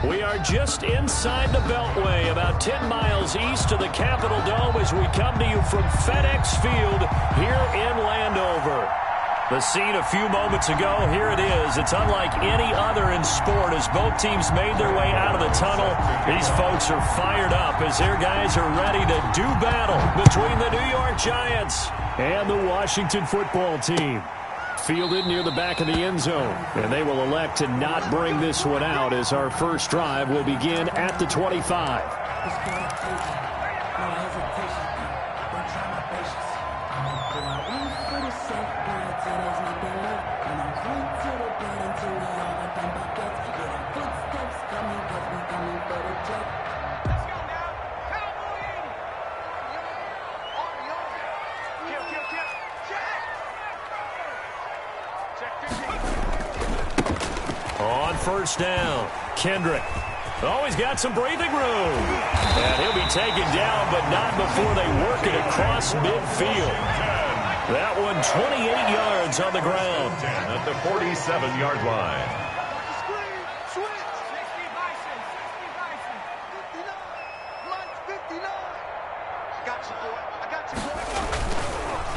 We are just inside the Beltway, about 10 miles east of the Capitol Dome as we come to you from FedEx Field here in Landover. The scene a few moments ago, here it is. It's unlike any other in sport as both teams made their way out of the tunnel. These folks are fired up as their guys are ready to do battle between the New York Giants and the Washington football team. Fielded near the back of the end zone, and they will elect to not bring this one out as our first drive will begin at the 25. On first down, Kendrick. Oh, he's got some breathing room. And he'll be taken down, but not before they work it across midfield. That one 28 yards on the ground. At the 47-yard line.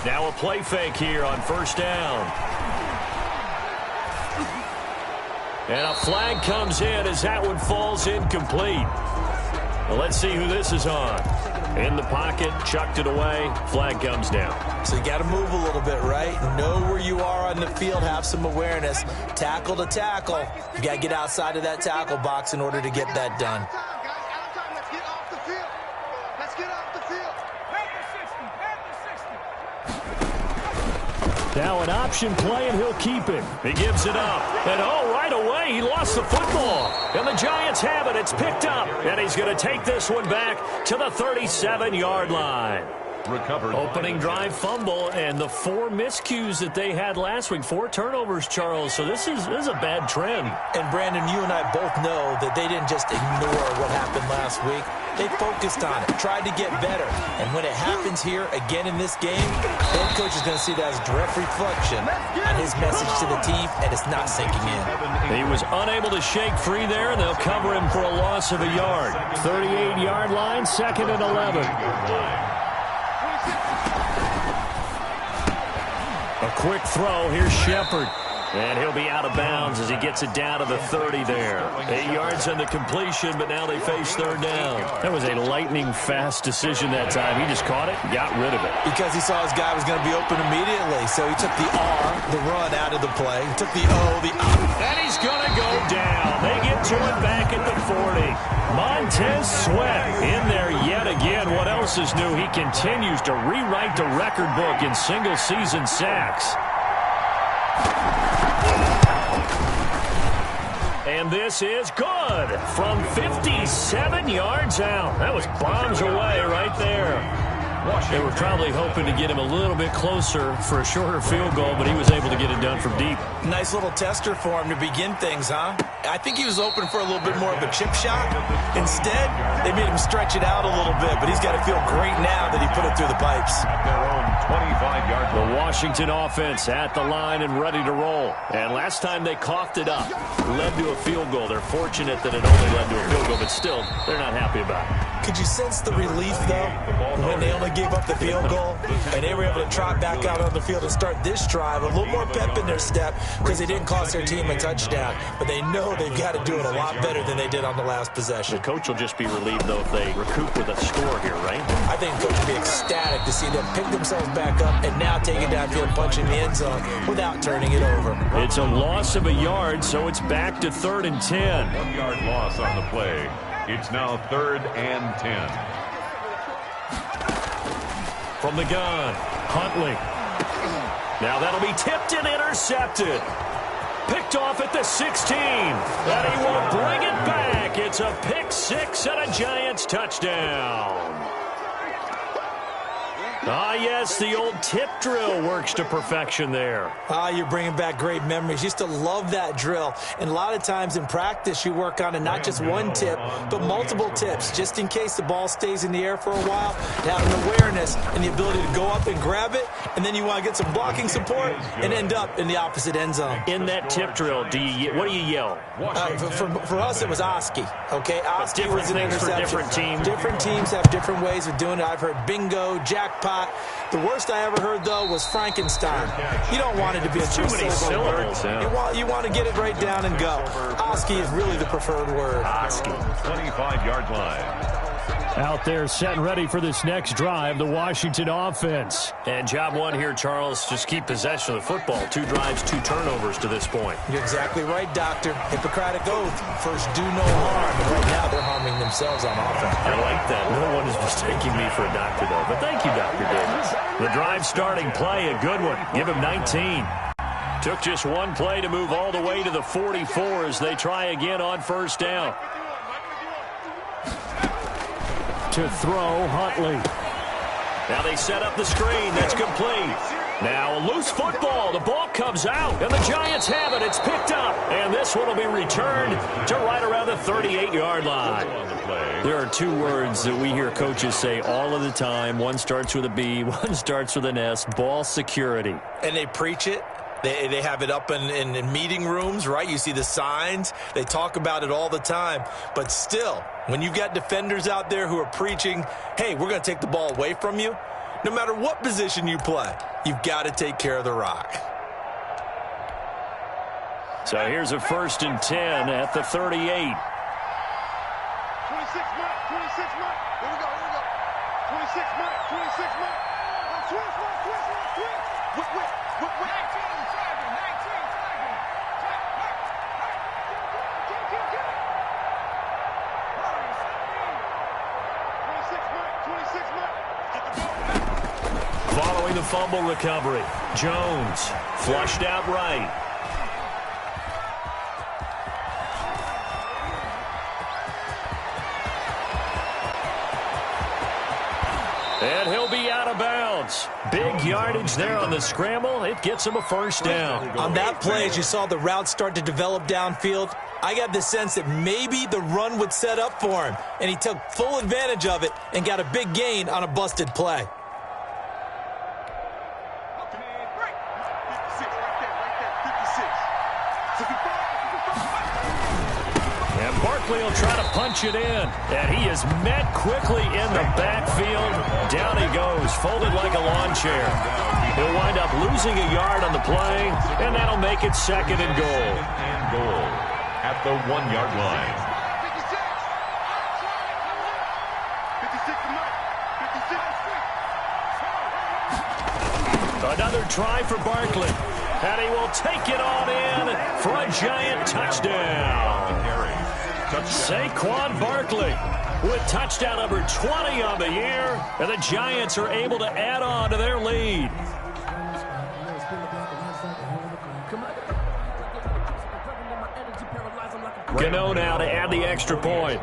Now a play fake here on first down. And a flag comes in as that one falls incomplete. Well, let's see who this is on. In the pocket, chucked it away, flag comes down. So you got to move a little bit, right? Know where you are on the field, have some awareness. Tackle to tackle. You got to get outside of that tackle box in order to get that done. Now an option play, and he'll keep it. He gives it up. And, oh, right away, he lost the football. And the Giants have it. It's picked up. And he's going to take this one back to the 37-yard line. Recovered. Opening drive fumble, and the 4 miscues that they had last week. 4 turnovers, Charles. So this is a bad trend. And, Brandon, you and I both know that they didn't just ignore what happened last week. They focused on it, tried to get better. And when it happens here again in this game, head coach is going to see that as a direct reflection on his message to the team, and it's not sinking in. He was unable to shake free there, and they'll cover him for a loss of a yard. 38-yard line, 2nd and 11. A quick throw. Here's Shepard. And he'll be out of bounds as he gets it down to the 30 there. 8 yards on the completion, but now they face third down. That was a lightning-fast decision that time. He just caught it and got rid of it. Because he saw his guy was going to be open immediately. So he took the R, the run, out of the play. He took the O, the up. And he's going to go down. They get to it back at the 40. Montez Sweat in there yet again. What else is new? He continues to rewrite the record book in single-season sacks. And this is good from 57 yards out. That was bombs away right there. They were probably hoping to get him a little bit closer for a shorter field goal, but he was able to get it done from deep. Nice little tester for him to begin things, huh? I think he was open for a little bit more of a chip shot. Instead, they made him stretch it out a little bit, but he's got to feel great now that he put it through the pipes. At their own 25-yard line. The Washington offense at the line and ready to roll. And last time they coughed it up, led to a field goal. They're fortunate that it only led to a field goal, but still, they're not happy about it. Could you sense the relief, though, when they only gave up the field goal and they were able to trot back out on the field and start this drive? A little more pep in their step because they didn't cost their team a touchdown, but they know they've got to do it a lot better than they did on the last possession. The coach will just be relieved, though, if they recoup with a score here, right? I think the coach will be ecstatic to see them pick themselves back up and now take it downfield, punching the end zone without turning it over. It's a loss of a yard, so it's back to 3rd and 10. 1-yard loss on the play. It's now 3rd and 10. From the gun, Huntley. Now that'll be tipped and intercepted. Picked off at the 16. And he will bring it back. It's a pick 6 and a Giants touchdown. Ah, yes, the old tip drill works to perfection there. Ah, you're bringing back great memories. Used to love that drill. And a lot of times in practice, you work on it, not just one tip, but multiple tips, just in case the ball stays in the air for a while. To have an awareness and the ability to go up and grab it, and then you want to get some blocking support and end up in the opposite end zone. In that tip drill, what do you yell? For us, it was Oski. Okay, Oski was an interception. For different teams. Different teams have different ways of doing it. I've heard bingo, jackpot. The worst I ever heard, though, was Frankenstein. You don't want it to be a too many syllables. Yeah. You want to get it right down and go. Oski is really the preferred word. Oski. 25-yard line. Out there set and ready for this next drive, the Washington offense. And job one here, Charles, just keep possession of the football. 2 drives, 2 turnovers to this point. You're exactly right, Doctor. Hippocratic oath. First, do no harm. And right now, they're harming themselves on offense. I like that. No one is mistaking me for a doctor, though. But thank you, Dr. Davis. The drive starting play, a good one. Give him 19. Took just one play to move all the way to the 44 as they try again on first down. To throw, Huntley. Now they set up the screen. That's complete. Now a loose football. The ball comes out, and the Giants have it. It's picked up, and this one will be returned to right around the 38-yard line. There are 2 words that we hear coaches say all of the time. One starts with a B, one starts with an S. Ball security. And they preach it. They have it up in meeting rooms, right? You see the signs. They talk about it all the time. But still, when you've got defenders out there who are preaching, hey, we're going to take the ball away from you, no matter what position you play, you've got to take care of the rock. So here's a 1st and 10 at the 38. 26 Mike. Here we go. 26 Mike. 26 Mike. Twist. Whip. 19 Following the fumble recovery, Jones flushed out right. And he'll be out of bounds. Big yardage there on the scramble. It gets him a first down. On that play, as you saw the route start to develop downfield, I got the sense that maybe the run would set up for him, and he took full advantage of it and got a big gain on a busted play. And Barkley will try to punch it in. And he is met quickly in the backfield. Down he goes, folded like a lawn chair. He'll wind up losing a yard on the play, and that'll make it 2nd and goal. At the 1-yard line. Another try for Barkley. And he will take it on in for a Giant touchdown. Saquon Barkley with touchdown number 20 on the year. And the Giants are able to add on to their lead. Gano now to add the extra point.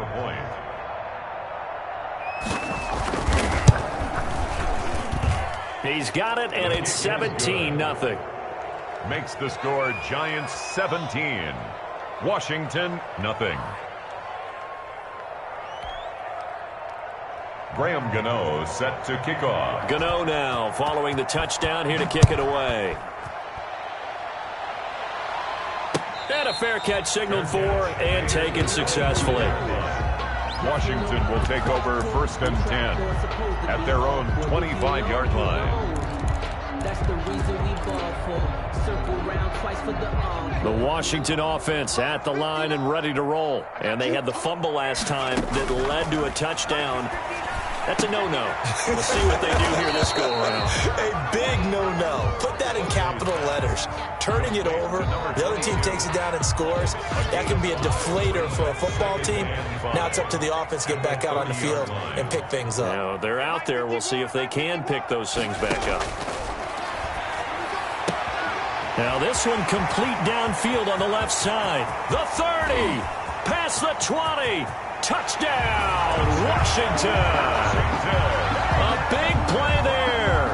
He's got it, and it's 17-0. Makes the score Giants 17. Washington, nothing. Graham Gano set to kick off. Gano now following the touchdown here to kick it away. And a fair catch signaled for and taken successfully. Washington will take over 1st and 10 at their own 25-yard line. That's the reason we ball for. Circle round twice for the The Washington offense at the line and ready to roll. And they had the fumble last time that led to a touchdown. That's a no-no. We'll see what they do here this go-around. A big no-no. Put that in capital letters. Turning it over, the other team takes it down and scores. That can be a deflator for a football team. Now it's up to the offense to get back out on the field and pick things up. Now, they're out there. We'll see if they can pick those things back up. Now this one complete downfield on the left side. The 30, past the 20. Touchdown, Washington. A big play there.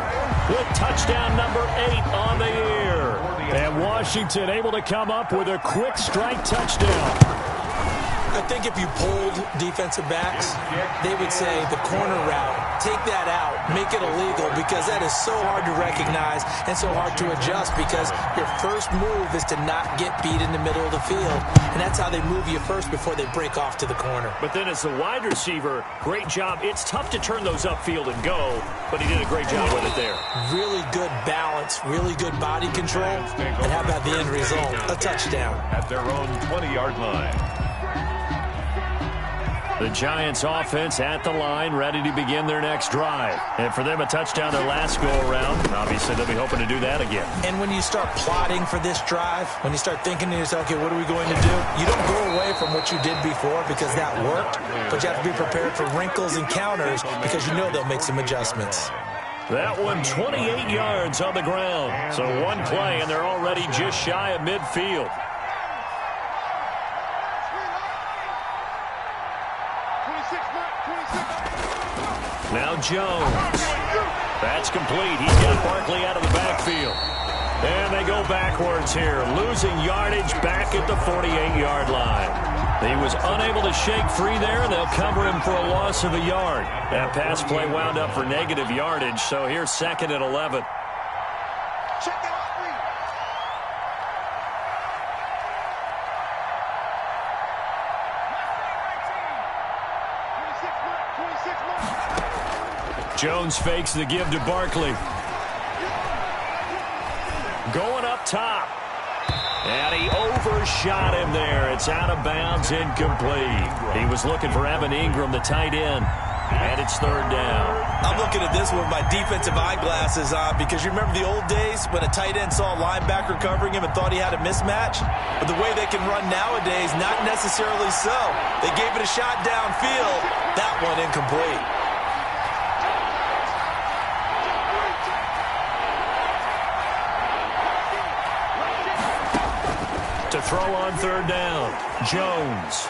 touchdown number 8 on the year. And Washington able to come up with a quick strike touchdown. I think if you polled defensive backs, they would say the corner route, take that out, make it illegal, because that is so hard to recognize and so hard to adjust, because your first move is to not get beat in the middle of the field, and that's how they move you first before they break off to the corner. But then as the wide receiver, great job. It's tough to turn those upfield and go, but he did a great job with it there. Really good balance, really good body control, and how about the end result? A touchdown. At their own 20-yard line. The Giants offense at the line, ready to begin their next drive. And for them, a touchdown their last go-around. Obviously, they'll be hoping to do that again. And when you start plotting for this drive, when you start thinking to yourself, okay, what are we going to do? You don't go away from what you did before because that worked, but you have to be prepared for wrinkles and counters because you know they'll make some adjustments. That one, 28 yards on the ground. So one play, and they're already just shy of midfield. Now Jones. That's complete. He's got Barkley out of the backfield. And they go backwards here, losing yardage back at the 48-yard line. He was unable to shake free there, and they'll cover him for a loss of a yard. That pass play wound up for negative yardage, so here's 2nd and 11. Jones fakes the give to Barkley. Going up top. And he overshot him there. It's out of bounds, incomplete. He was looking for Evan Ingram, the tight end. And it's 3rd down. I'm looking at this with my defensive eyeglasses on because you remember the old days when a tight end saw a linebacker covering him and thought he had a mismatch? But the way they can run nowadays, not necessarily so. They gave it a shot downfield. That one incomplete. To throw on 3rd down, Jones.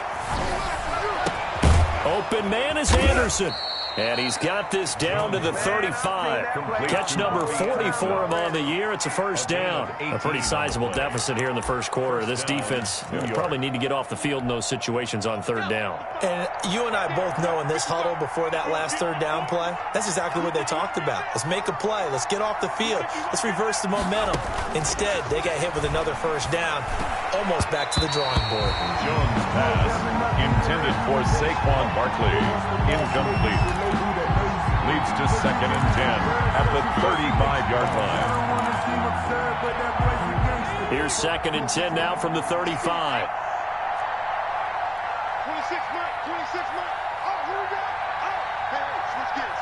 Open man is Anderson. And he's got this down to the 35. Catch number 40 for him on the year. It's a 1st down. A pretty sizable deficit here in the 1st quarter. This defense probably need to get off the field in those situations on 3rd down. And you and I both know in this huddle before that last 3rd down play, that's exactly what they talked about. Let's make a play. Let's get off the field. Let's reverse the momentum. Instead, they got hit with another 1st down, almost back to the drawing board. Jones' pass intended for Saquon Barkley. Incomplete. Leads to 2nd and 10 at the 35-yard line. Here's 2nd and 10 now from the 35. 26 Mike, 26 Mike. Oh, here we go. Oh, hey, switch gears.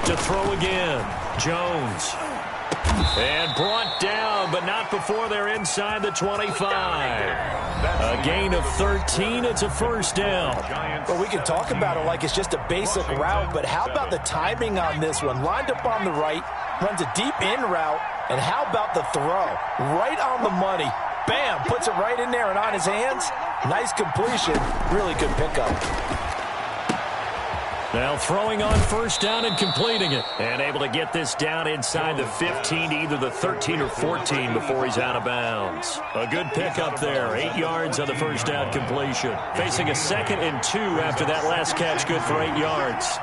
To throw again, Jones. And brought down, but not before they're inside the 25. A gain of 13. It's a 1st down. Well, we can talk about it like it's just a basic route, but how about the timing on this one? Lined up on the right, runs a deep in route, and how about the throw? Right on the money. Bam, puts it right in there and on his hands. Nice completion. Really good pickup. Now throwing on 1st down and completing it. And able to get this down inside the 15, either the 13 or 14 before he's out of bounds. A good pickup there. 8 yards on the 1st down completion. Facing a 2nd and 2 after that last catch. Good for 8 yards.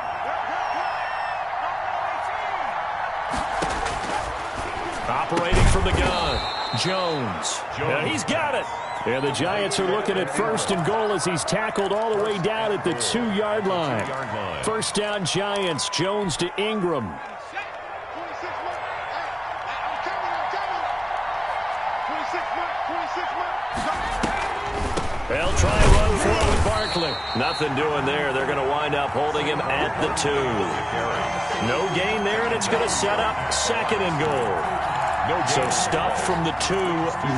Operating from the gun, Jones. And he's got it. And the Giants are looking at 1st and goal as he's tackled all the way down at the 2-yard line. 1st down Giants, Jones to Ingram. 26 Mike. I'm coming. 26 Mike. They'll try and run for it with Barkley. Nothing doing there. They're going to wind up holding him at the 2. No gain there, and it's going to set up 2nd and goal. So stuff from the 2,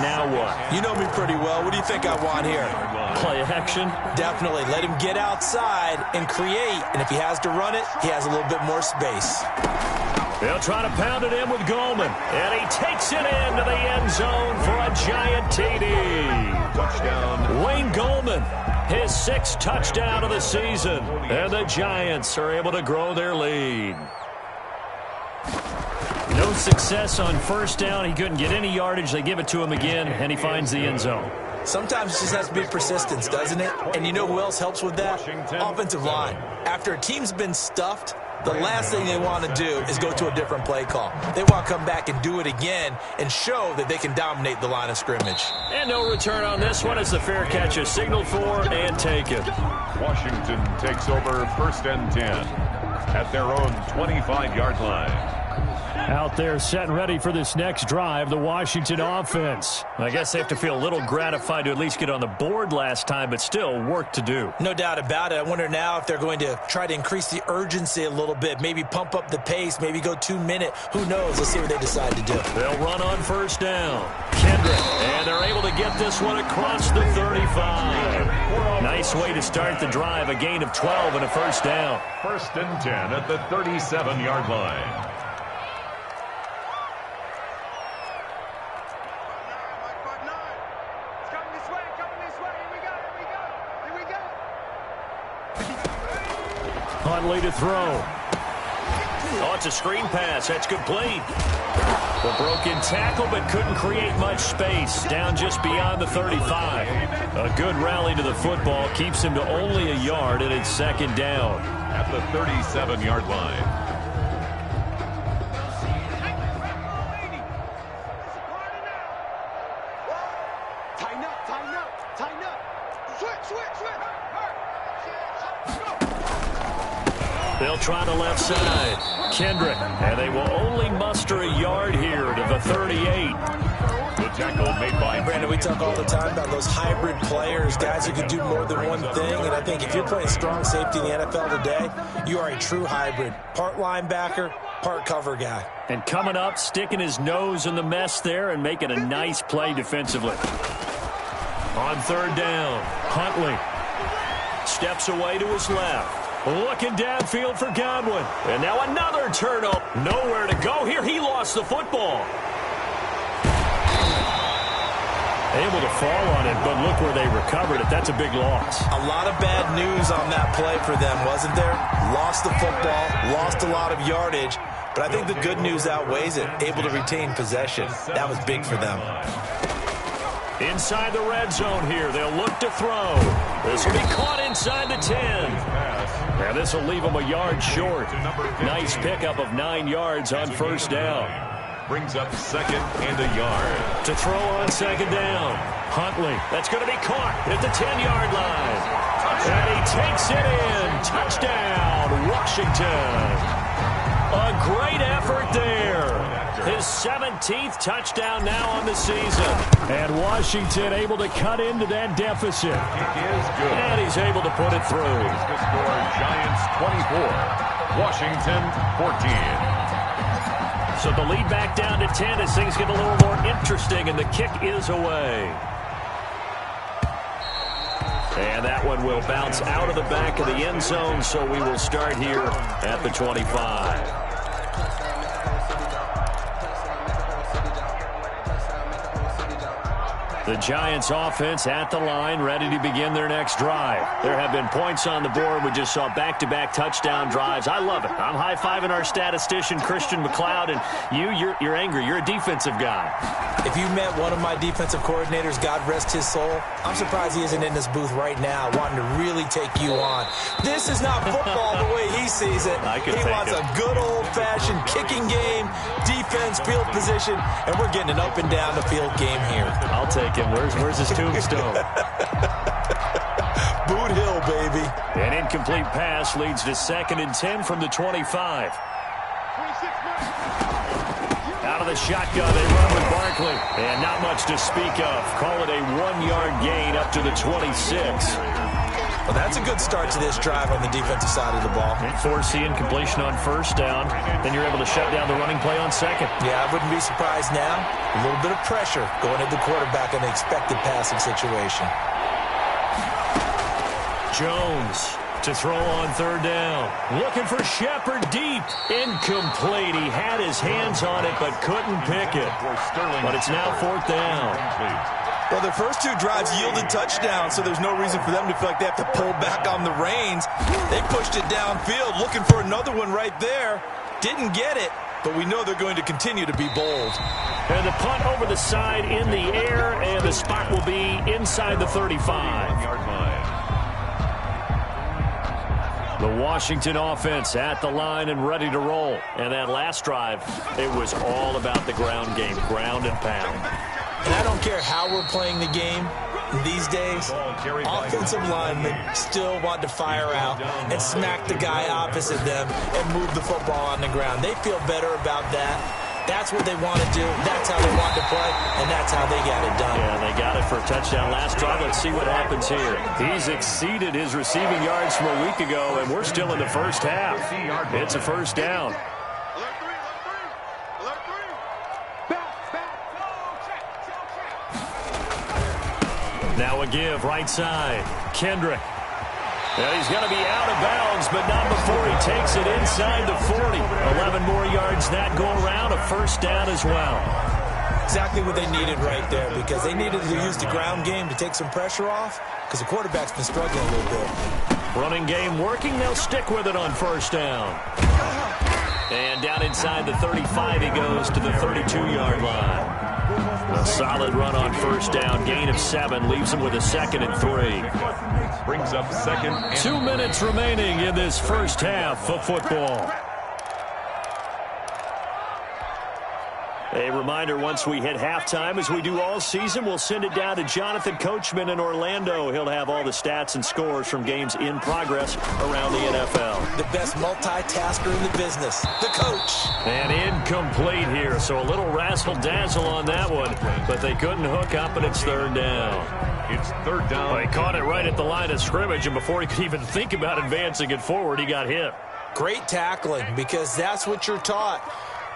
now what? You know me pretty well. What do you think I want here? Play action? Definitely. Let him get outside and create. And if he has to run it, he has a little bit more space. They'll try to pound it in with Goldman. And he takes it into the end zone for a giant TD. Touchdown. Wayne Goldman, his 6th touchdown of the season. And the Giants are able to grow their lead. No success on first down. He couldn't get any yardage. They give it to him again, and he finds the end zone. Sometimes it just has to be persistence, doesn't it? And you know who else helps with that? Offensive line. After a team's been stuffed, the last thing they want to do is go to a different play call. They want to come back and do it again and show that they can dominate the line of scrimmage. And no return on this one as the fair catch is signaled for and taken. Washington takes over 1st and 10 at their own 25-yard line. Out there set and ready for this next drive, the Washington offense. I guess they have to feel a little gratified to at least get on the board last time, but still work to do. No doubt about it. I wonder now if they're going to try to increase the urgency a little bit, maybe pump up the pace, maybe go 2-minute. Who knows? Let's see what they decide to do. They'll run on first down. Kendrick, and they're able to get this one across the 35. Nice way to start the drive, a gain of 12 and a first down. 1st and 10 at the 37-yard line. Huntley to throw. Oh, it's a screen pass. That's complete. The broken tackle, but couldn't create much space. Down just beyond the 35. A good rally to the football. Keeps him to only a yard, and it's 2nd down. At the 37-yard line. They'll try the left side. Kendrick, and they will only muster a yard here to the 38. The tackle made by Brandon, we talk all the time about those hybrid players, guys who can do more than one thing. And I think if you're playing strong safety in the NFL today, you are a true hybrid. Part linebacker, part cover guy. And coming up, sticking his nose in the mess there and making a nice play defensively. On 3rd down, Huntley steps away to his left. Looking downfield for Godwin. And now another turnover. Nowhere to go here. He lost the football. Able to fall on it, but look where they recovered it. That's a big loss. A lot of bad news on that play for them, wasn't there? Lost the football, lost a lot of yardage, but I think the good news outweighs it. Able to retain possession. That was big for them. Inside the red zone here. They'll look to throw. This will be caught inside the 10. Now this will leave them a yard short. Nice pickup of 9 yards on first down. Brings up 2nd and a yard. To throw on 2nd down. Huntley. That's going to be caught at the 10-yard line. And he takes it in. Touchdown, Washington. A great effort there. His 17th touchdown now on the season. And Washington able to cut into that deficit. He is good. And he's able to put it through. The score, Giants 24, Washington 14. So the lead back down to 10 as things get a little more interesting, and the kick is away. And that one will bounce out of the back of the end zone, so we will start here at the 25. The Giants offense at the line, ready to begin their next drive. There have been points on the board. We just saw back-to-back touchdown drives. I love it. I'm high-fiving our statistician, Christian McLeod, and you're angry. You're a defensive guy. If you met one of my defensive coordinators, God rest his soul, I'm surprised he isn't in this booth right now wanting to really take you on. This is not football the way he sees it. He wants a good old-fashioned kicking game, defense, field position, and we're getting an up-and-down-the-field game here. I'll take him. Where's his tombstone? Boot Hill, baby. An incomplete pass leads to 2nd and 10 from the 25. Out of the shotgun, they run with Barkley. And not much to speak of. Call it a 1-yard gain up to the 26. Well, that's a good start to this drive on the defensive side of the ball. Force the incompletion on first down. Then you're able to shut down the running play on 2nd. Yeah, I wouldn't be surprised now. A little bit of pressure going at the quarterback in an expected passing situation. Jones to throw on 3rd down. Looking for Shepard deep. Incomplete. He had his hands on it but couldn't pick it. But it's now 4th down. Well, their first 2 drives yielded touchdowns, so there's no reason for them to feel like they have to pull back on the reins. They pushed it downfield, looking for another one right there. Didn't get it, but we know they're going to continue to be bold. And the punt over the side in the air, and the spot will be inside the 35. The Washington offense at the line and ready to roll. And that last drive, it was all about the ground game, ground and pound. And I don't care how we're playing the game these days, offensive linemen still want to fire out and smack the guy opposite them and move the football on the ground. They feel better about that. That's what they want to do. That's how they want to play, and that's how they got it done. Yeah, they got it for a touchdown last drive. Let's see what happens here. He's exceeded his receiving yards from a week ago, and we're still in the first half. It's a first down. Now a give, right side. Kendrick. Yeah, he's going to be out of bounds, but not before he takes it inside the 40. 11 more yards that go around, a first down as well. Exactly what they needed right there, because they needed to use the ground game to take some pressure off, because the quarterback's been struggling a little bit. Running game working, they'll stick with it on first down. And down inside the 35 he goes to the 32-yard line. A solid run on first down, gain of 7, leaves him with a 2nd and 3. Brings up 2nd and 2 minutes remaining in this first half of football. A reminder, once we hit halftime, as we do all season, we'll send it down to Jonathan Coachman in Orlando. He'll have all the stats and scores from games in progress around the NFL. The best multitasker in the business, the coach. And incomplete here, so a little razzle-dazzle on that one, but they couldn't hook up, and it's third down. It's third down. Well, he caught it right at the line of scrimmage, and before he could even think about advancing it forward, he got hit. Great tackling, because that's what you're taught.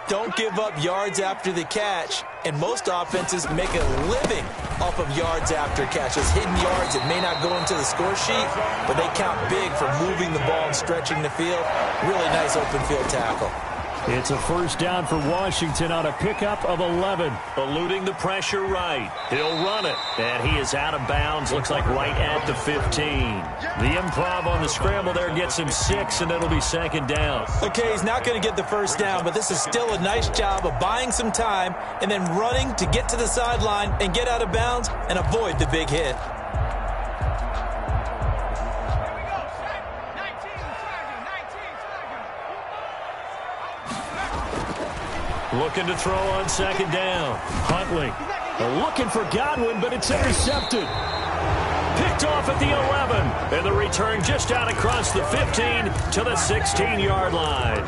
Don't give up yards after the catch, and most offenses make a living off of yards after catches. Hidden yards that may not go into the score sheet, but they count big for moving the ball and stretching the field. Really nice open field tackle. It's a first down for Washington on a pickup of 11. Eluding the pressure right. He'll run it. And he is out of bounds. Looks like right at the 15. The improv on the scramble there gets him 6, and it'll be second down. Okay, he's not going to get the first down, but this is still a nice job of buying some time and then running to get to the sideline and get out of bounds and avoid the big hit. Looking to throw on second down. Huntley looking for Godwin, but it's intercepted. Picked off at the 11. And the return just out across the 15 to the 16-yard line.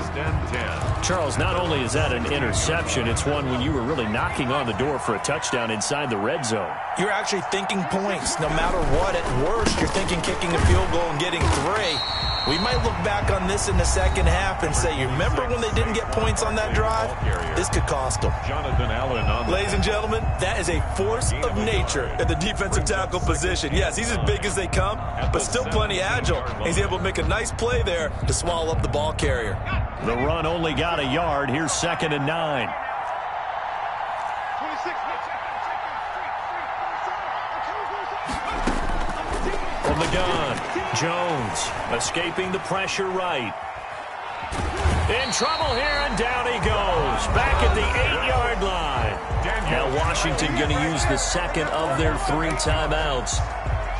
Charles, not only is that an interception, it's one when you were really knocking on the door for a touchdown inside the red zone. You're actually thinking points. No matter what, at worst, you're thinking kicking a field goal and getting 3. We might look back on this in the second half and say, you remember when they didn't get points on that drive? This could cost them. Jonathan Allen on. Ladies and gentlemen, that is a force of nature at the defensive tackle position. Yes, he's as big as they come, but still plenty agile. He's able to make a nice play there to swallow up the ball carrier. The run only got a yard. Here's 2nd and 9. From the gun, Jones escaping the pressure right. In trouble here, and down he goes. Back at the 8-yard line. Now Washington going to use the second of their 3 timeouts,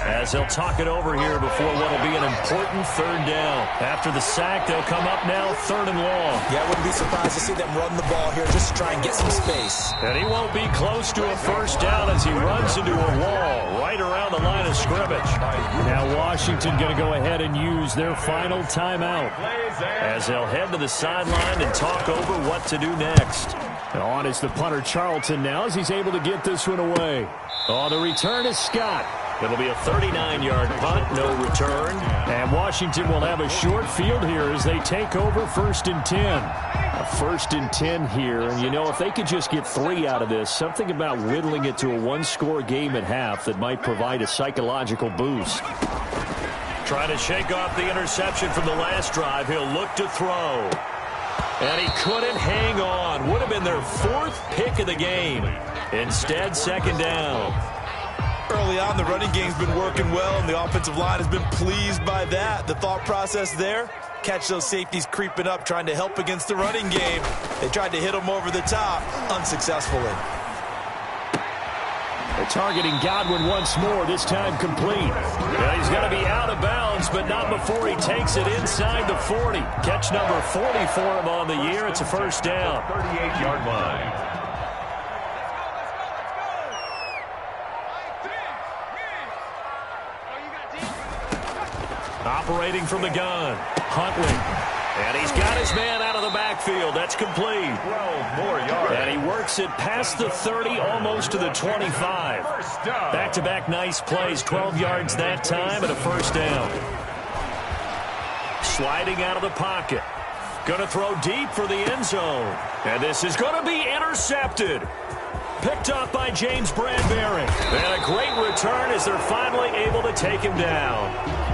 as they'll talk it over here before what will be an important third down. After the sack, they'll come up now 3rd and long. Yeah, I wouldn't be surprised to see them run the ball here just to try and get some space. And he won't be close to a first down as he runs into a wall right around the line of scrimmage. Now Washington going to go ahead and use their final timeout, as they'll head to the sideline and talk over what to do next. And on is the punter Charlton now, as he's able to get this one away. Oh, the return is Scott. It'll be a 39-yard punt, no return. And Washington will have a short field here as they take over 1st and 10. A 1st and 10 here, and you know, if they could just get 3 out of this, something about whittling it to a 1-score game at half that might provide a psychological boost. Trying to shake off the interception from the last drive. He'll look to throw. And he couldn't hang on. Would have been their 4th pick of the game. Instead, 2nd down. Early on, the running game's been working well, and the offensive line has been pleased by that. The thought process there, catch those safeties creeping up, trying to help against the running game. They tried to hit him over the top, unsuccessfully. They're targeting Godwin once more, this time complete. Yeah, he's going to be out of bounds, but not before he takes it inside the 40. Catch number 40 for him on the year. It's a first down. 38-yard line. Operating from the gun, Huntley. And he's got his man out of the backfield. That's complete. 12 more yards. And he works it past the 30, almost to the 25. Back-to-back nice plays, 12 yards that time and a first down. Sliding out of the pocket. Going to throw deep for the end zone. And this is going to be intercepted. Picked up by James Bradbury. And a great return as they're finally able to take him down.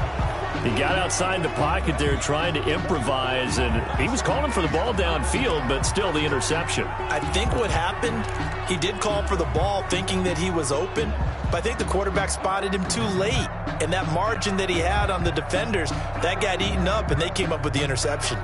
He got outside the pocket there trying to improvise, and he was calling for the ball downfield, but still the interception. I think what happened, he did call for the ball thinking that he was open, but I think the quarterback spotted him too late. And that margin that he had on the defenders, that got eaten up, and they came up with the interception.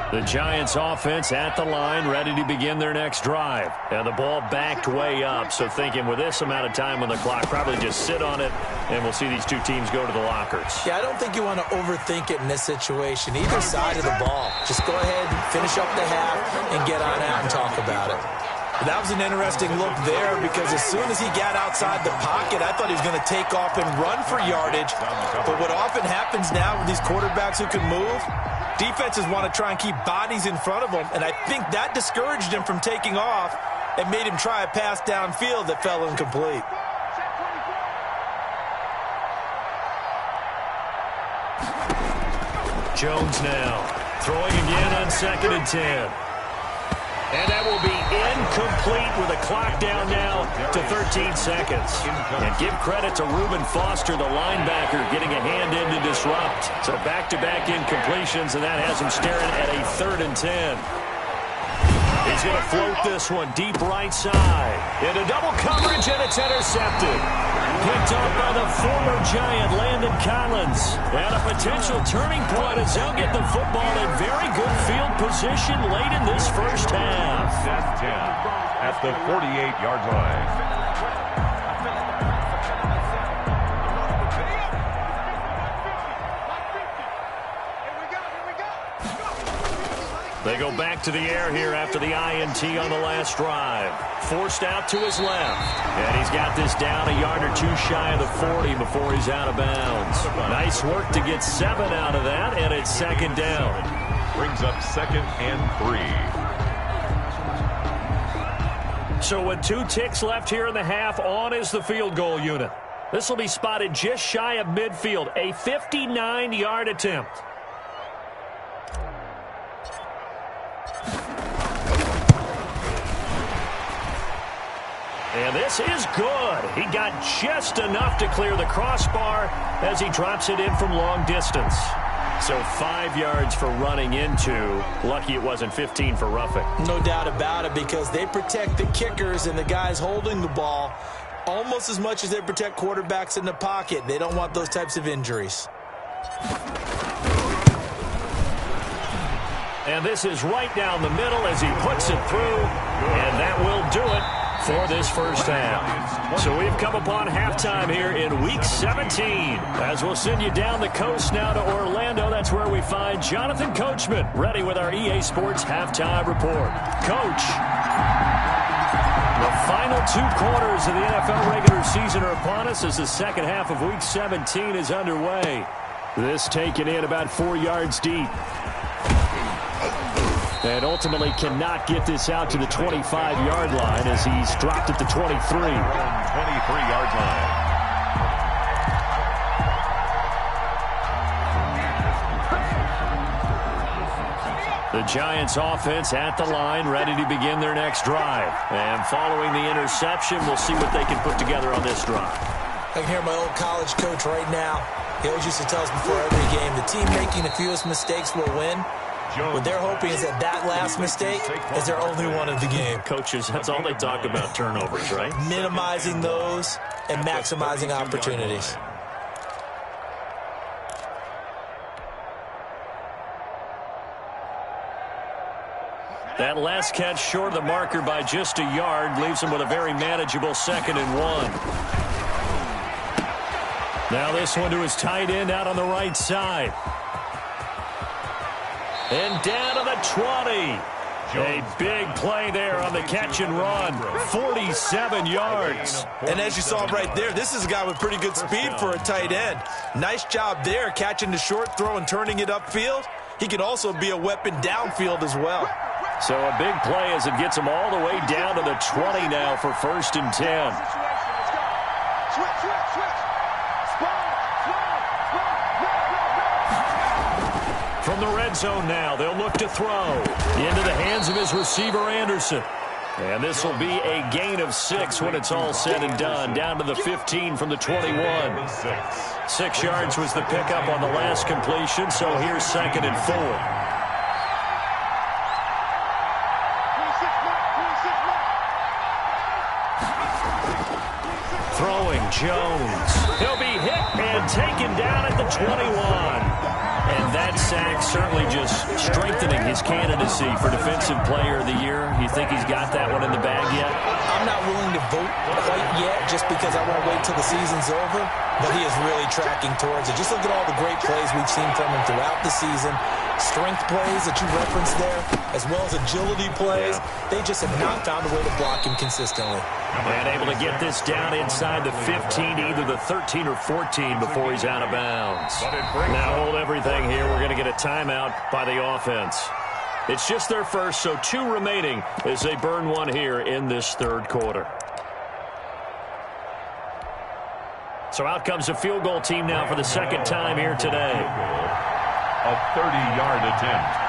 The Giants offense at the line, ready to begin their next drive. And the ball backed way up, so thinking with this amount of time on the clock, probably just sit on it, and we'll see these two teams go to the lockers. Yeah, I don't think you want to overthink it in this situation. Either side of the ball. Just go ahead and finish up the half and get on out and talk about it. That was an interesting look there because as soon as he got outside the pocket, I thought he was going to take off and run for yardage. But what often happens now with these quarterbacks who can move, defenses want to try and keep bodies in front of them, and I think that discouraged him from taking off and made him try a pass downfield that fell incomplete. Jones now throwing again on 2nd and 10. And that will be incomplete with a clock down now to 13 seconds. And give credit to Reuben Foster, the linebacker, getting a hand in to disrupt. So back-to-back incompletions, and that has him staring at a 3rd and 10. He's going to float this one deep right side. Into double coverage, and it's intercepted. Picked up by the former Giant, Landon Collins. And a potential turning point as they'll get the football in very good field position late in this first half. That's 10 at the 48-yard line. They go back to the air here after the INT on the last drive. Forced out to his left. And he's got this down a yard or two shy of the 40 before he's out of bounds. Nice work to get 7 out of that, and it's 2nd down. Brings up 2nd and 3. So with 2 ticks left here in the half, on is the field goal unit. This will be spotted just shy of midfield. A 59-yard attempt. And this is good. He got just enough to clear the crossbar as he drops it in from long distance. So 5 yards for running into. Lucky it wasn't 15 for roughing. No doubt about it, because they protect the kickers and the guys holding the ball almost as much as they protect quarterbacks in the pocket. They don't want those types of injuries. And this is right down the middle as he puts it through. And that will do it for this first half. So we've come upon halftime here in Week 17. As we'll send you down the coast now to Orlando, that's where we find Jonathan Coachman, ready with our EA Sports Halftime Report. Coach, the final 2 quarters of the NFL regular season are upon us as the second half of Week 17 is underway. This taken in about 4 yards deep. And ultimately cannot get this out to the 25-yard line as he's dropped at the 23. 23-yard line. The Giants offense at the line, ready to begin their next drive. And following the interception, we'll see what they can put together on this drive. I can hear my old college coach right now. He always used to tell us before every game, the team making the fewest mistakes will win. What they're hoping is that last mistake is their only one of the game. Coaches, that's all they talk about, turnovers, right? Minimizing those and maximizing opportunities. That last catch short of the marker by just a yard leaves him with a very manageable 2nd and 1. Now this one to his tight end out on the right side. And down to the 20. A big play there on the catch and run. 47 yards. And as you saw right there, this is a guy with pretty good speed for a tight end. Nice job there catching the short throw and turning it upfield. He can also be a weapon downfield as well. So a big play as it gets him all the way down to the 20 now for 1st and 10. From the red zone now, they'll look to throw into the hands of his receiver, Anderson. And this will be a gain of 6 when it's all said and done, down to the 15 from the 21. 6 yards was the pickup on the last completion, so here's 2nd and 4. Throwing Jones. He'll be hit and taken down at the 21. And that sack certainly just strengthening his candidacy for Defensive Player of the Year. You think he's got that one in the bag yet? I'm not willing to vote quite yet just because I want to wait till the season's over. But he is really tracking towards it. Just look at all the great plays we've seen from him throughout the season. Strength plays that you referenced there, as well as agility plays. They just have not found a way to block him consistently. And able to get this down inside the 15, either the 13 or 14 before he's out of bounds. Now hold everything here. We're going to get a timeout by the offense. It's just their first, so 2 remaining as they burn one here in this 3rd quarter. So out comes the field goal team now for the 2nd time here today. A 30-yard attempt.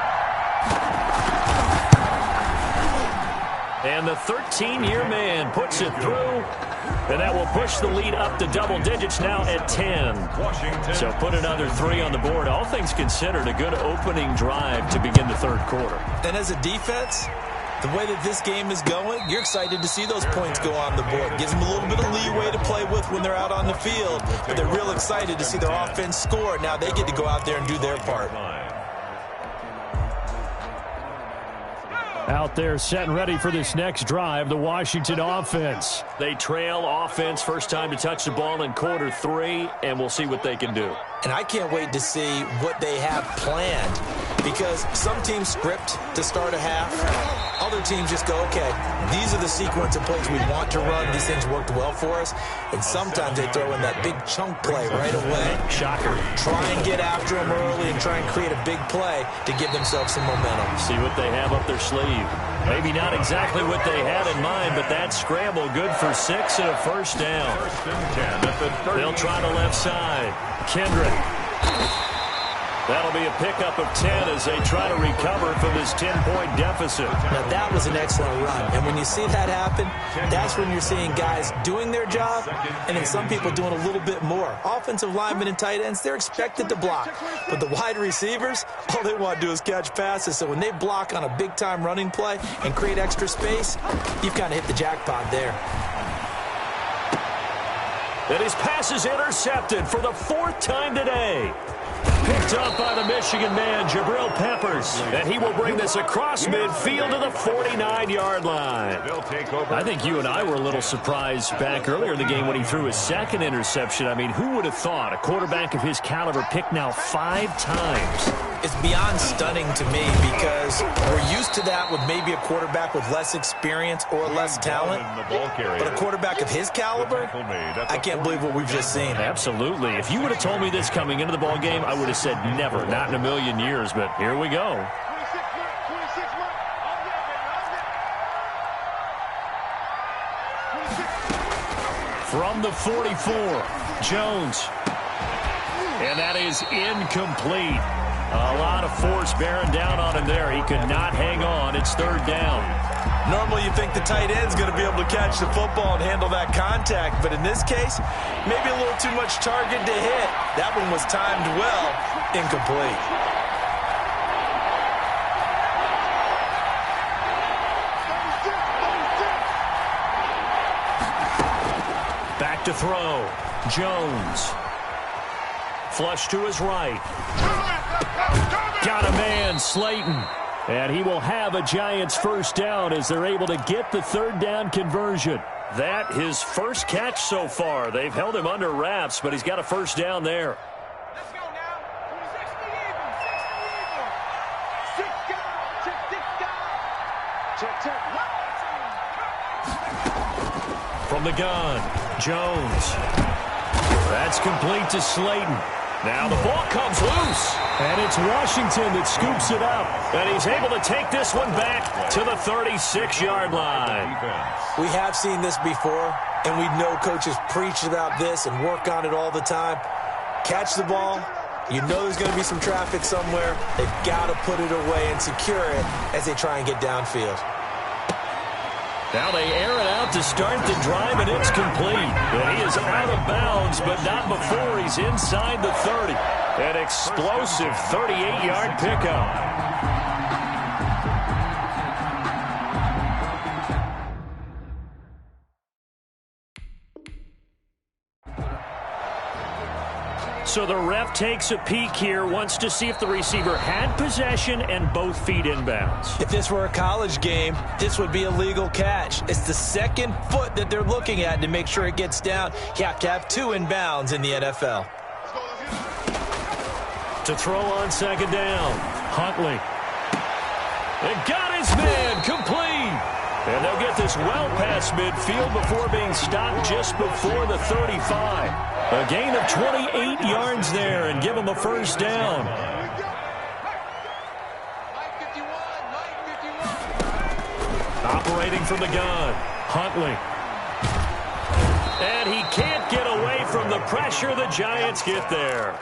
And the 13-year man puts it through. And that will push the lead up to double digits now at 10. So put another 3 on the board. All things considered, a good opening drive to begin the 3rd quarter. And as a defense, the way that this game is going, you're excited to see those points go on the board. Gives them a little bit of leeway to play with when they're out on the field. But they're real excited to see their offense score. Now they get to go out there and do their part. Out there set and ready for this next drive, the Washington offense. They trail offense, first time to touch the ball in quarter 3, and we'll see what they can do. And I can't wait to see what they have planned, because some teams script to start a half. Other teams just go, okay, these are the sequence of plays we want to run. These things worked well for us. And sometimes they throw in that big chunk play right away. Shocker. Try and get after them early and try and create a big play to give themselves some momentum. See what they have up their sleeve. Maybe not exactly what they had in mind, but that scramble good for 6 and a first down. 1st and 10 at the 30. They'll try the left side. Kendrick. That'll be a pickup of 10 as they try to recover from this 10-point deficit. Now, that was an excellent run. And when you see that happen, that's when you're seeing guys doing their job and then some people doing a little bit more. Offensive linemen and tight ends, they're expected to block. But the wide receivers, all they want to do is catch passes. So when they block on a big-time running play and create extra space, you've kind of hit the jackpot there. And his pass is intercepted for the 4th time today. Picked up by the Michigan man, Jabril Peppers. And he will bring this across midfield to the 49-yard line. I think you and I were a little surprised back earlier in the game when he threw his 2nd interception. I mean, who would have thought a quarterback of his caliber picked now 5 times? It's beyond stunning to me because we're used to that with maybe a quarterback with less experience or less talent. But a quarterback of his caliber, I can't believe what we've just seen. Absolutely. If you would have told me this coming into the ball game, I would have said never, not in a million years. But here we go. From the 44, Jones. And that is incomplete. A lot of force bearing down on him there. He could not hang on. It's 3rd down. Normally you think the tight end's going to be able to catch the football and handle that contact. But in this case, maybe a little too much target to hit. That one was timed well. Incomplete. to throw. Jones. Flush to his right. Got a man, Slayton. And he will have a Giants first down as they're able to get the third down conversion. That his first catch so far. They've held him under wraps, but he's got a first down there. Let's go now. 60 even. 60 even. 6 guys. Check, 6 guys. Check. From the gun, Jones. That's complete to Slayton. Now the ball comes loose. And it's Washington that scoops it up. And he's able to take this one back to the 36-yard line. We have seen this before, and we know coaches preach about this and work on it all the time. Catch the ball. You know there's going to be some traffic somewhere. They've got to put it away and secure it as they try and get downfield. Now they air it out to start the drive, and it's complete. And he is out of bounds, but not before he's inside the 30. An explosive 38-yard pickup. So the ref takes a peek here, wants to see if the receiver had possession and both feet inbounds. If this were a college game, this would be a legal catch. It's the second foot that they're looking at to make sure it gets down. You have to have 2 inbounds in the NFL. To throw on second down, Huntley. And got his man, complete. And they'll get this well past midfield before being stopped just before the 35. A gain of 28 yards there and give them a first down. Operating from the gun, Huntley. And he can't get away from the pressure. The Giants get there.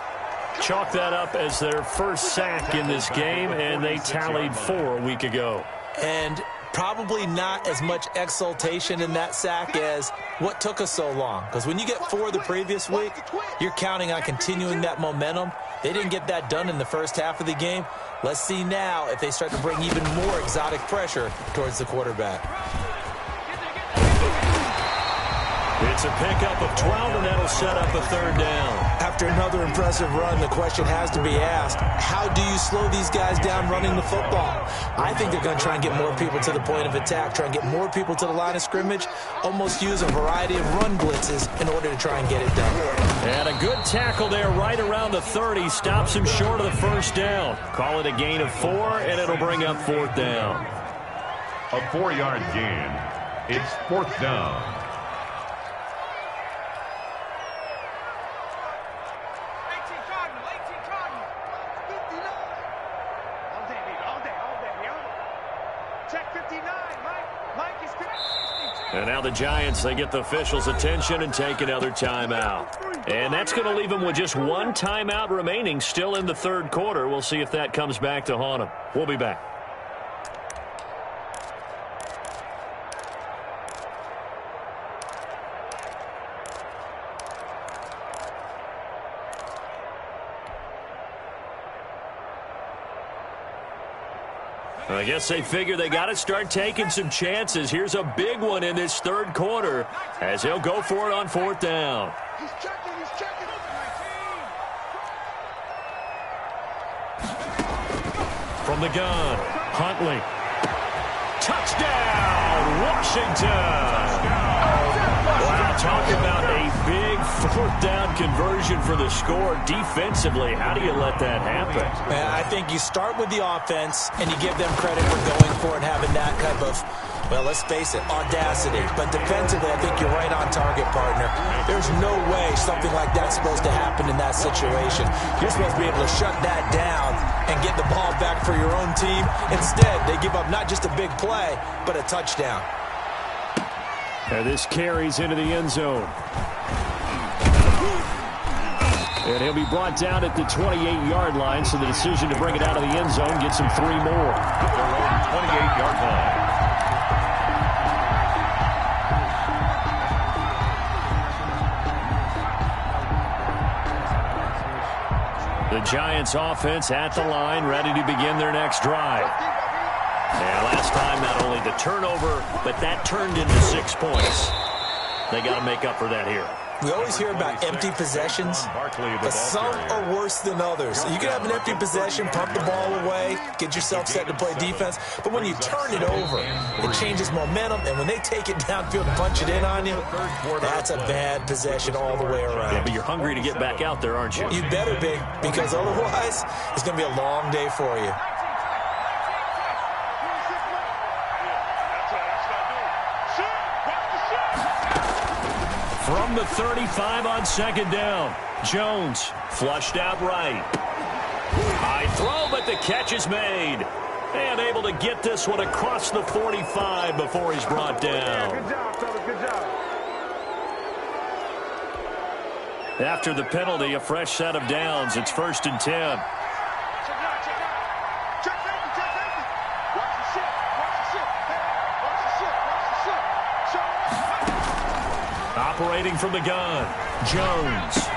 Chalk that up as their first sack in this game, and they tallied 4 a week ago. And probably not as much exultation in that sack as what took us so long. Because when you get 4 the previous week, you're counting on continuing that momentum. They didn't get that done in the first half of the game. Let's see now if they start to bring even more exotic pressure towards the quarterback. It's a pickup of 12, and that'll set up a third down. After another impressive run, the question has to be asked, how do you slow these guys down running the football? I think they're going to try and get more people to the point of attack, try and get more people to the line of scrimmage, almost use a variety of run blitzes in order to try and get it done. And a good tackle there right around the 30, stops him short of the first down. Call it a gain of 4, and it'll bring up 4th down. A 4-yard gain. It's 4th down. And now the Giants, they get the officials' attention and take another timeout. And that's going to leave them with just 1 timeout remaining still in the third quarter. We'll see if that comes back to haunt them. We'll be back. I guess they figure they got to start taking some chances. Here's a big one in this third quarter as he'll go for it on 4th down. He's checking. From the gun, Huntley. Touchdown, Washington. Wow, talk about a big 4th down conversion for the score. Defensively, how do you let that happen? I think you start with the offense, and you give them credit for going for it, having that kind of, well, let's face it, audacity. But defensively, I think you're right on target, partner. There's no way something like that's supposed to happen in that situation. You're supposed to be able to shut that down and get the ball back for your own team. Instead, they give up not just a big play, but a touchdown. And this carries into the end zone. And he'll be brought down at the 28-yard line, so the decision to bring it out of the end zone gets him 3 more. At their own 28-yard line. The Giants offense at the line, ready to begin their next drive. And last time, not only the turnover, but that turned into 6 points. They got to make up for that here. We always hear about empty possessions, but some are worse than others. So you can have an empty possession, pump the ball away, get yourself set to play defense, but when you turn it over, it changes momentum, and when they take it downfield and punch it in on you, that's a bad possession all the way around. Yeah, but you're hungry to get back out there, aren't you? You better be, because otherwise, it's going to be a long day for you. From the 35 on second down, Jones flushed out right. High throw, but the catch is made. And able to get this one across the 45 before he's brought down. Good job, fellas. Good job. After the penalty, a fresh set of downs. It's 1st and 10. Check it out. Check safety. Check safety. Watch the shit. Watch the shit. Hey, watch the shit. Watch the shit. Show up. Operating from the gun, Jones.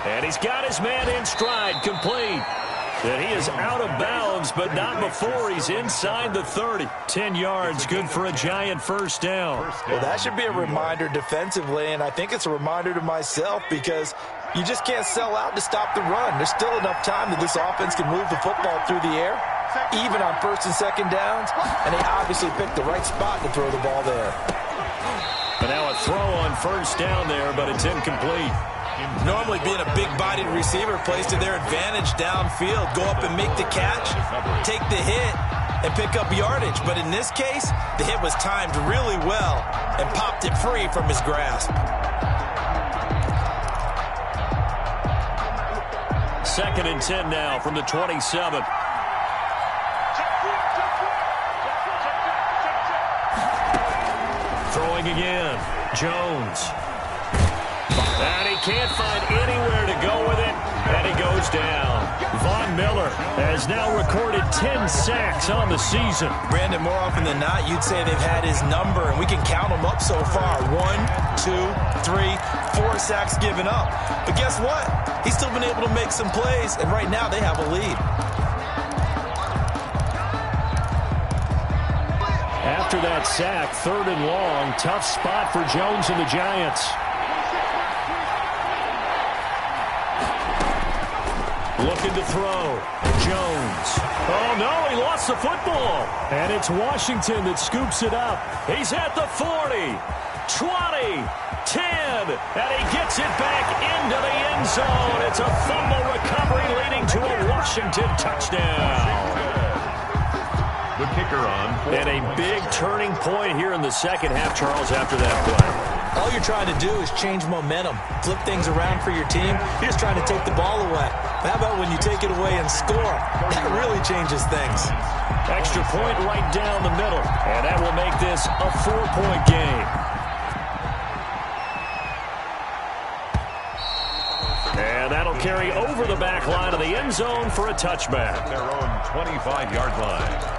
And he's got his man in stride, complete. And he is out of bounds, but not before he's inside the 30. 10 yards, good for a Giant first down. Well, that should be a reminder defensively, and I think it's a reminder to myself because you just can't sell out to stop the run. There's still enough time that this offense can move the football through the air, even on 1st and 2nd downs, and they obviously picked the right spot to throw the ball there. But now a throw on 1st down there, but it's incomplete. Normally being a big-bodied receiver plays to their advantage downfield. Go up and make the catch, take the hit, and pick up yardage. But in this case, the hit was timed really well and popped it free from his grasp. 2nd and 10 now from the 27. Throwing again, Jones. And he can't find anywhere to go with it, and he goes down. Von Miller has now recorded 10 sacks on the season. Brandon, more often than not, you'd say they've had his number, and we can count them up so far. 1, 2, 3, 4 sacks given up. But guess what? He's still been able to make some plays, and right now they have a lead. After that sack, 3rd and long, tough spot for Jones and the Giants. Looking to throw. Jones. Oh, no, he lost the football. And it's Washington that scoops it up. He's at the 40, 20, 10, and he gets it back into the end zone. It's a fumble recovery leading to a Washington touchdown. The kicker on. And a big turning point here in the second half, Charles, after that play. All you're trying to do is change momentum, flip things around for your team. You're just trying to take the ball away. How about when you take it away and score? That really changes things. Extra point right down the middle, and that will make this a 4-point game. And that'll carry over the back line of the end zone for a touchback. Their own 25-yard line.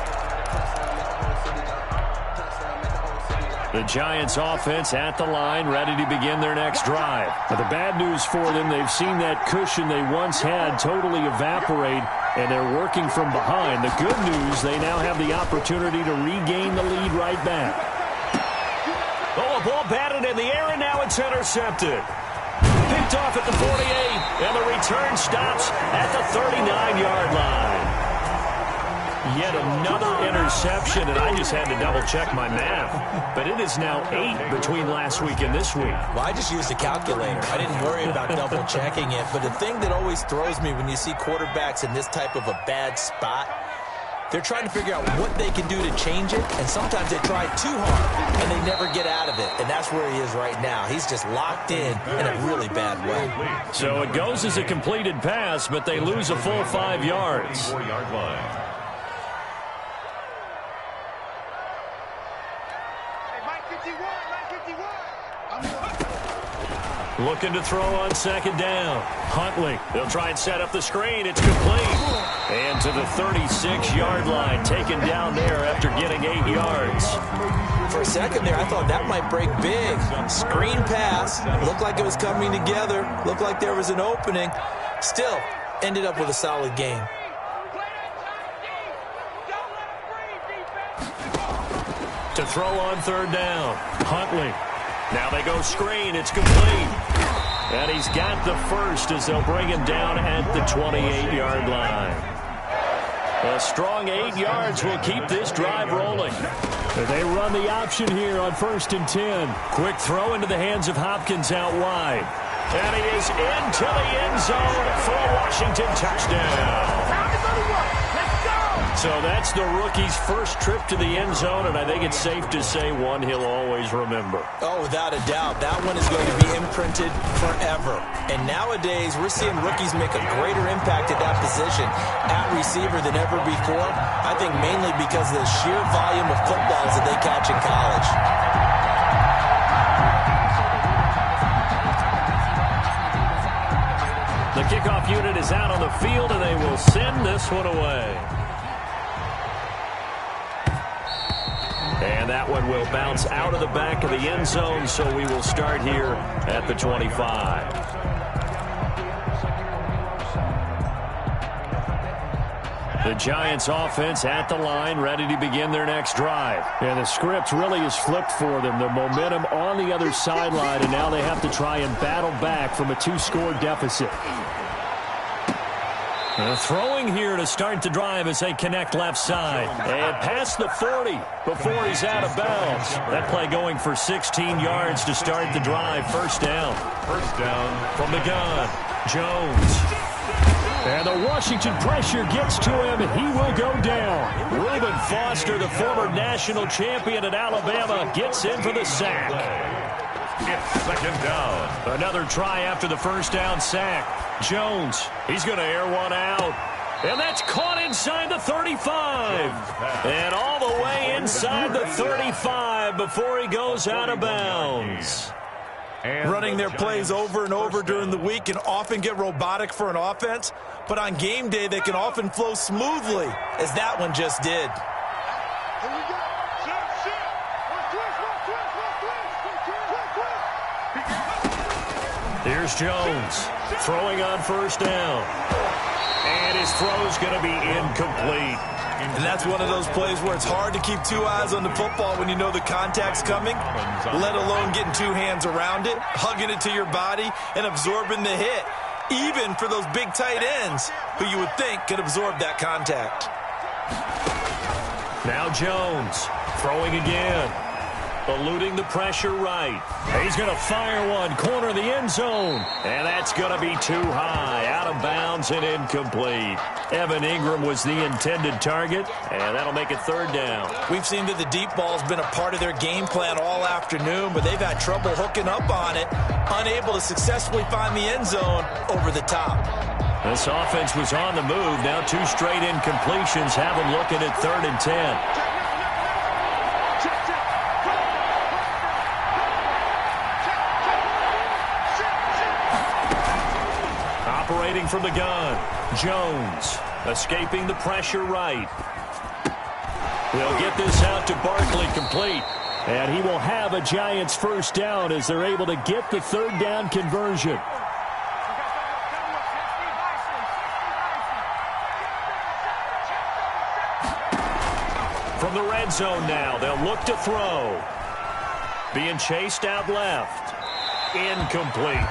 The Giants offense at the line, ready to begin their next drive. But the bad news for them, they've seen that cushion they once had totally evaporate, and they're working from behind. The good news, they now have the opportunity to regain the lead right back. Oh, a ball batted in the air, and now it's intercepted. Picked off at the 48, and the return stops at the 39-yard line. Yet another interception, and I just had to double-check my math. But it is now 8 between last week and this week. Well, I just used a calculator. I didn't worry about double-checking it. But the thing that always throws me when you see quarterbacks in this type of a bad spot, they're trying to figure out what they can do to change it, and sometimes they try too hard, and they never get out of it. And that's where he is right now. He's just locked in a really bad way. So it goes as a completed pass, but they lose a full 5 yards. 4-yard line. Looking to throw on second down. Huntley, they'll try and set up the screen. It's complete. And to the 36-yard line, taken down there after getting 8 yards. For a second there, I thought that might break big. Screen pass. Looked like it was coming together. Looked like there was an opening. Still, ended up with a solid game. To throw on third down. Huntley. Now they go screen. It's complete. And he's got the first as they'll bring him down at the 28-yard line. A strong 8 yards will keep this drive rolling. They run the option here on 1st and 10. Quick throw into the hands of Hopkins out wide. And he is into the end zone for a Washington touchdown. So that's the rookie's first trip to the end zone, and I think it's safe to say one he'll always remember. Oh, without a doubt. That one is going to be imprinted forever. And nowadays, we're seeing rookies make a greater impact at that position at receiver than ever before. I think mainly because of the sheer volume of footballs that they catch in college. The kickoff unit is out on the field, and they will send this one away. And that one will bounce out of the back of the end zone, so we will start here at the 25. The Giants offense at the line, ready to begin their next drive. And the script really is flipped for them. The momentum on the other sideline, and now they have to try and battle back from a 2-score deficit. Throwing here to start the drive as they connect left side. And past the 40 before he's out of bounds. That play going for 16 yards to start the drive. First down. First down from the gun. Jones. And the Washington pressure gets to him, and he will go down. Reuben Foster, the former national champion at Alabama, gets in for the sack. It's second down. Another try after the first down sack. Jones, he's going to air one out. And that's caught inside the 35. And all the way inside the 35 before he goes out of bounds. Running their plays over and over during the week can often get robotic for an offense, but on game day they can often flow smoothly, as that one just did. Here's Jones throwing on first down. And his throw's going to be incomplete. And that's one of those plays where it's hard to keep two eyes on the football when you know the contact's coming, let alone getting two hands around it, hugging it to your body, and absorbing the hit, even for those big tight ends who you would think could absorb that contact. Now Jones throwing again. Eluding the pressure right. He's going to fire one, corner the end zone. And that's going to be too high, out of bounds and incomplete. Evan Ingram was the intended target, and that'll make it third down. We've seen that the deep ball's been a part of their game plan all afternoon, but they've had trouble hooking up on it, unable to successfully find the end zone over the top. This offense was on the move. Now 2 straight incompletions have them looking at 3rd and 10. Operating from the gun, Jones escaping the pressure right. They'll get this out to Barkley complete. And he will have a Giants first down as they're able to get the 3rd down conversion. From the red zone now, they'll look to throw. Being chased out left. Incomplete.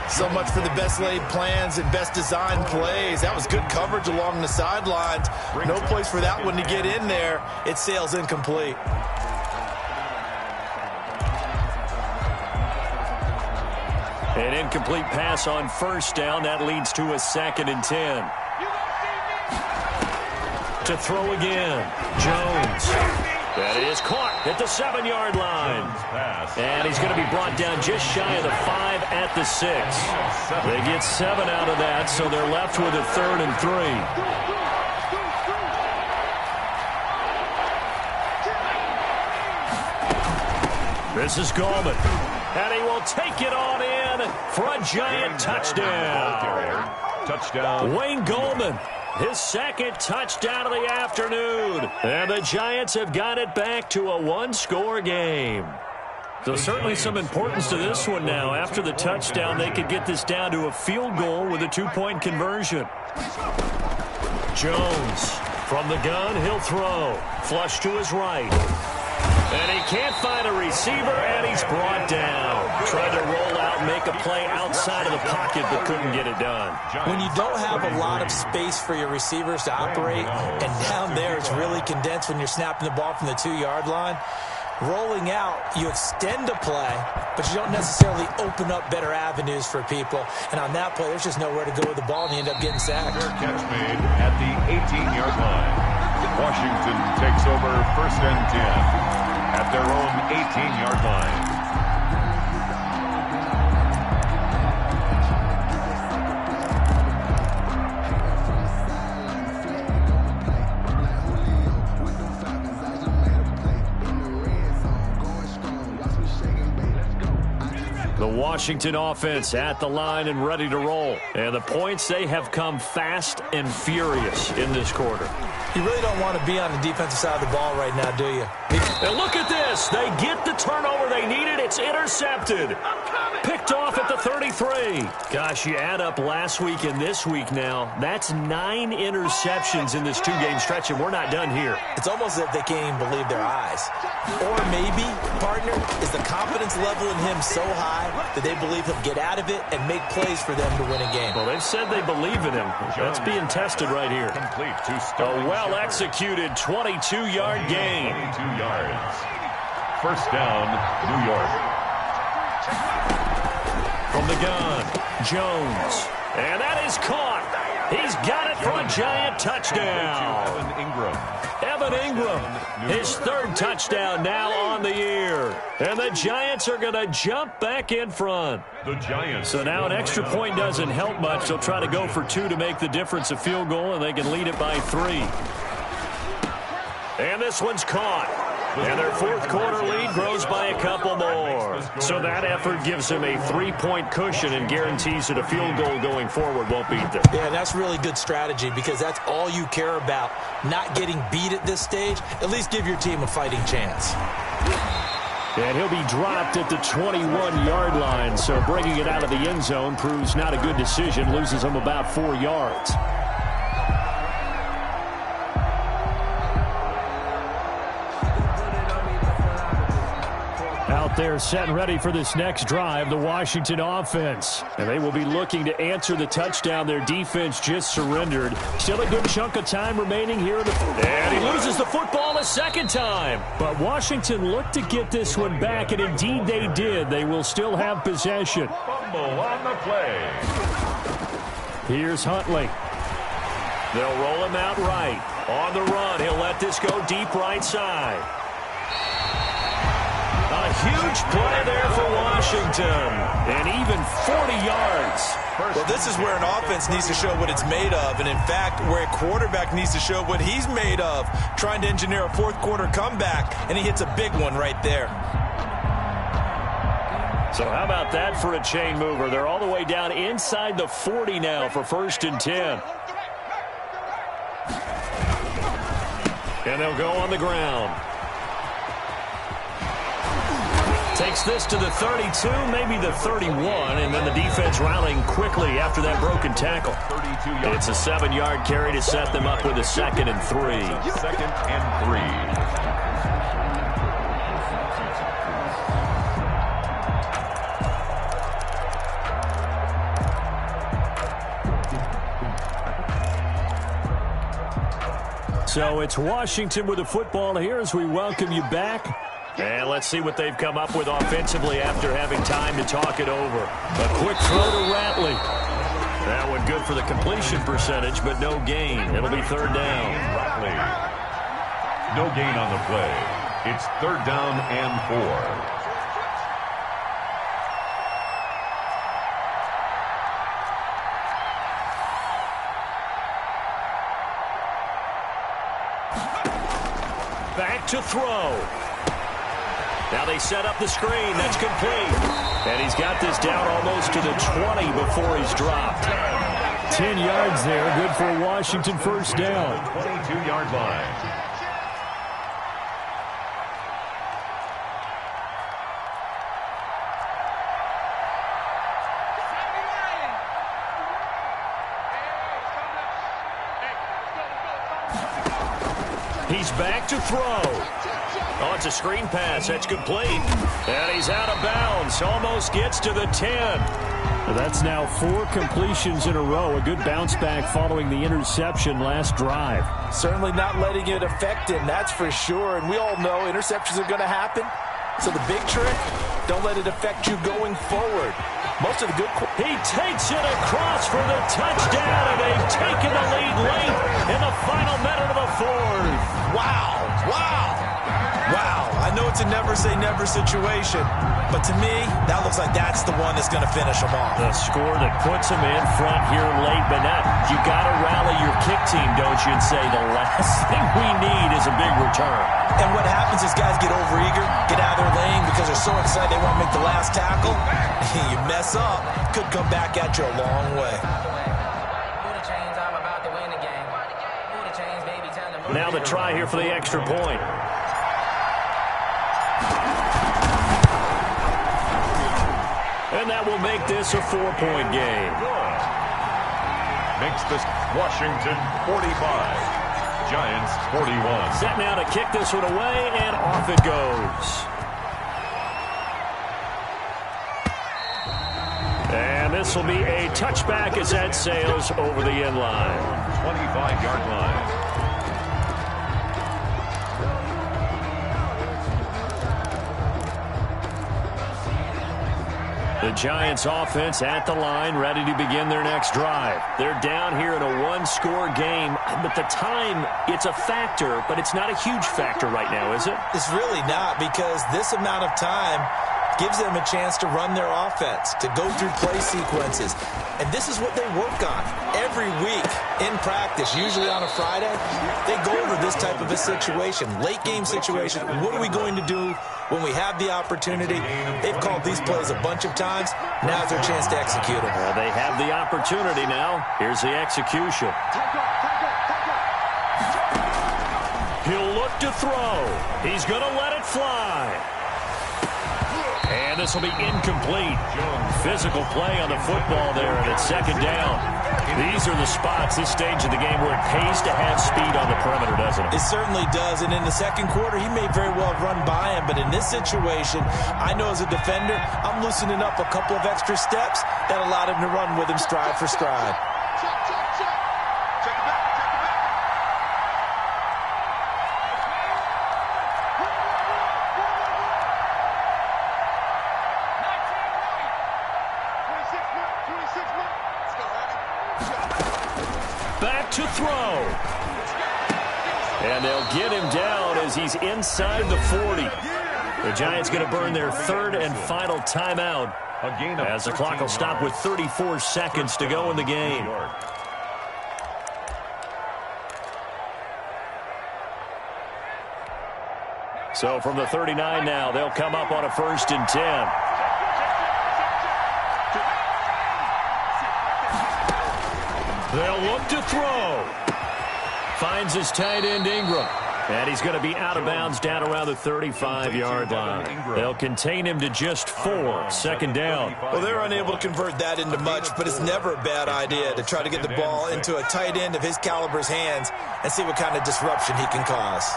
So much for the best laid plans and best designed plays. That was good coverage along the sidelines. No place for that one to get in there. It sails incomplete. An incomplete pass on first down. That leads to a 2nd and 10. To throw again. Jones. That is caught at the 7-yard line. And he's going to be brought down just shy of the 5 at the 6. They get 7 out of that, so they're left with a 3rd and 3. This is Gallman. And he will take it on in for a Giant touchdown. Touchdown. Wayne Gallman. His 2nd touchdown of the afternoon. And the Giants have got it back to a 1-score game. So certainly some importance to this one now. After the touchdown, they could get this down to a field goal with a 2-point conversion. Jones from the gun, he'll throw. Flush to his right. And he can't find a receiver, and he's brought down. Tried to roll out, make a play outside of the pocket, but couldn't get it done. When you don't have a lot of space for your receivers to operate, and down there it's really condensed when you're snapping the ball from the 2-yard line, rolling out, you extend a play, but you don't necessarily open up better avenues for people. And on that play, there's just nowhere to go with the ball, and you end up getting sacked. Fair catch made at the 18-yard line. Washington takes over 1st and 10 at their own 18-yard line. The Washington offense at the line and ready to roll. And the points, they have come fast and furious in this quarter. You really don't want to be on the defensive side of the ball right now, do you? And look at this. They get the turnover they needed. It's intercepted. Picked off at the 33. Gosh, you add up last week and this week now. That's 9 interceptions in this 2-game stretch, and we're not done here. It's almost as if they can't even believe their eyes. Or maybe, partner, is the confidence level in him so high that they believe he'll get out of it and make plays for them to win a game. Well, they've said they believe in him. That's being tested right here. Complete to A well-executed 22-yard gain. 22 yards. 1st down, New York. From the gun, Jones. And that is caught. He's got it for a giant touchdown. Evan Ingram, his 3rd touchdown now on the year. And the Giants are going to jump back in front. The Giants. So now an extra point doesn't help much. They'll try to go for 2 to make the difference a field goal, and they can lead it by 3. And this one's caught. And their 4th quarter lead grows by a couple more. So that effort gives them a 3-point cushion and guarantees that a field goal going forward won't beat them. Yeah, that's really good strategy because that's all you care about. Not getting beat at this stage. At least give your team a fighting chance. And he'll be dropped at the 21-yard line. So bringing it out of the end zone proves not a good decision. Loses him about 4 yards. Out there set and ready for this next drive, the Washington offense. And they will be looking to answer the touchdown their defense just surrendered. Still a good chunk of time remaining here. And he loses the football a 2nd time. But Washington looked to get this one back, and indeed they did. They will still have possession. Fumble on the play. Here's Huntley. They'll roll him out right. On the run, he'll let this go deep right side. A huge play there for Washington, and even 40 yards. Well, this is where an offense needs to show what it's made of, and in fact, where a quarterback needs to show what he's made of, trying to engineer a 4th quarter comeback, and he hits a big one right there. So how about that for a chain mover? They're all the way down inside the 40 now for 1st and 10. And they'll go on the ground. Takes this to the 32, maybe the 31, and then the defense rallying quickly after that broken tackle. It's a 7-yard carry to set them up with a 2nd and 3. 2nd and 3. So it's Washington with the football here as we welcome you back. And let's see what they've come up with offensively after having time to talk it over. A quick throw to Ratley. That one good for the completion percentage, but no gain. It'll be 3rd down. Ratley. No gain on the play. It's 3rd down and 4. Back to throw. Now they set up the screen. That's complete. And he's got this down almost to the 20 before he's dropped. 10 yards there. Good for a Washington 1st down. 22-yard line. He's back to throw. Oh, it's a screen pass. That's complete. And he's out of bounds. Almost gets to the 10. That's now 4 completions in a row. A good bounce back following the interception last drive. Certainly not letting it affect him, that's for sure. And we all know interceptions are going to happen. So the big trick, don't let it affect you going forward. Most of the good... He takes it across for the touchdown, and they've taken the lead late in the final minute of the fourth. Wow. I know it's a never-say-never situation, but to me, that looks like that's the one that's going to finish them off. The score that puts them in front here late, but now you got to rally your kick team, don't you, and say the last thing we need is a big return. And what happens is guys get overeager, get out of their lane because they're so excited they want to make the last tackle. You mess up, could come back at you a long way. Now the try here for the extra point. And that will make this a 4-point game. Makes this Washington 45. Giants 41. Set now to kick this one away, and off it goes. And this will be a touchback as that sails over the end line. 25-yard line. The Giants offense at the line, ready to begin their next drive. They're down here in a one-score game, but the time, it's a factor, but it's not a huge factor right now, is it? It's really not, because this amount of time gives them a chance to run their offense, to go through play sequences. And this is what they work on every week in practice, usually on a Friday. They go over this type of a situation, late-game situation. What are we going to do when we have the opportunity? They've called these plays a bunch of times. Now's their chance to execute them. Well, they have the opportunity now. Here's the execution. He'll look to throw. He's going to let it fly. And this will be incomplete. Physical play on the football there, and it's second down. These are the spots, this stage of the game, where it pays to have speed on the perimeter, doesn't it? It certainly does, and in the second quarter, he may very well run by him, but in this situation, I know as a defender, I'm loosening up a couple of extra steps that allowed him to run with him stride for stride. Back to throw. And they'll get him down as he's inside the 40. The Giants going to burn their third and final timeout as the clock will stop with 34 seconds to go in the game. So from the 39 now, they'll come up on a 1st and 10. They'll look to throw. Finds his tight end, Ingram. And he's going to be out of bounds down around the 35-yard line. They'll contain him to just 4. Second down. Well, they're unable to convert that into much, but it's never a bad idea to try to get the ball into a tight end of his caliber's hands and see what kind of disruption he can cause.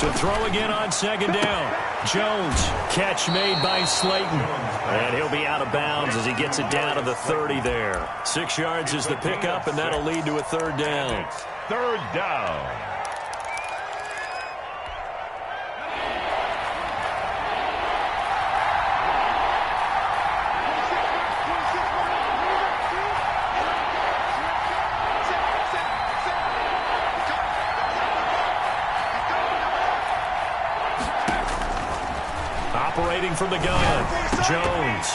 To throw again on second down. Jones, catch made by Slayton. And he'll be out of bounds as he gets it down to the 30 there. 6 yards is the pickup, and that'll lead to a third down. Third down. Operating from the gun, Jones